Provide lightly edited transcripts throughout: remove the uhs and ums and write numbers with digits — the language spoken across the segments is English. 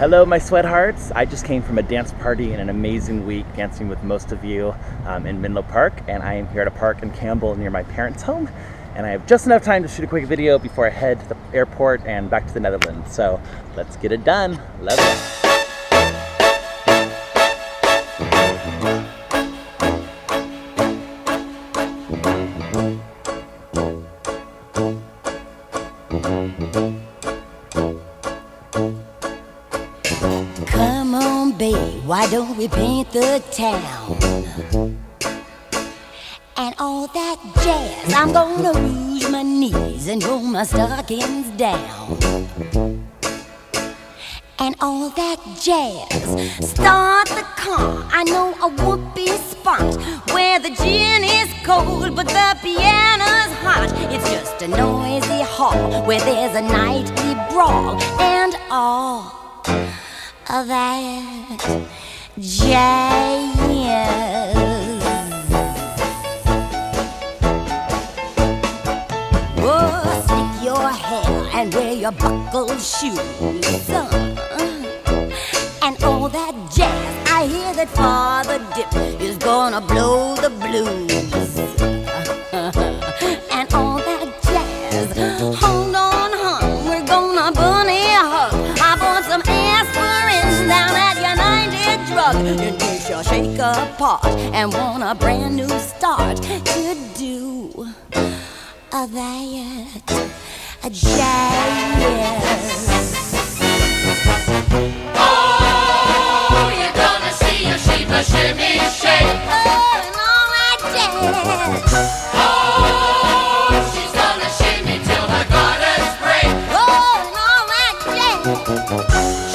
Hello, my sweathearts. I just came from a dance party and an amazing week dancing with most of you in Menlo Park, and I am here at a park in Campbell near my parents' home, and I have just enough time to shoot a quick video before I head to the airport and back to the Netherlands. So let's get it done. Love it. Come on, babe, why don't we paint the town? And all that jazz, I'm gonna rouge my knees and roll my stockings down. And all that jazz, start the car. I know a whoopee spot where the gin is cold but the piano's hot. It's just a noisy hall where there's a nightly brawl and all of that jazz. Oh, stick your hair and wear your buckled shoes, and all that jazz. I hear that Father Dip is gonna blow the blues. And all that jazz. Hold on, hon, we're gonna bunny hug. I bought some aspirin down at United Drug in case you shake apart and want a brand new start to do that jazz. Oh, you're gonna see a Sheba shimmy shake. Oh, and all that jazz. Oh, she's gonna shimmy till her garters break. Oh, and all that jazz.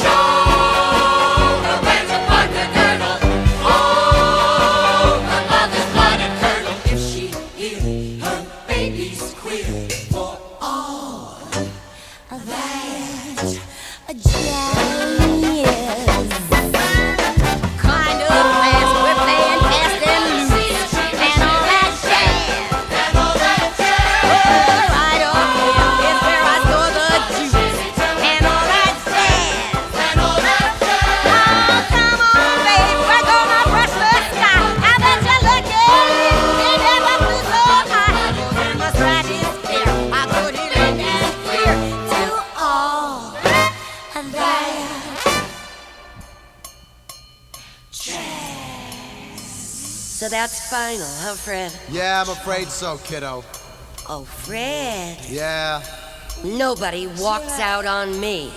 Shoulder blades upon her girdle. Oh, her mother's blood and curdle. If she hears her baby squeal for all That jazz. Kind of fast, we're playing fast and loose, and all that jazz. and all that jazz. Oh, right up here is where I store the juice, and all that jazz. And all that jazz. Oh, come on, babe, we're gonna brush the sky. I bet you look at it, it never flew so high. And my stride is clear, I put it in and clear to all that jazz. So that's final, huh, Fred? Yeah, I'm afraid so, kiddo. Oh, Fred, Yeah. nobody walks out on me.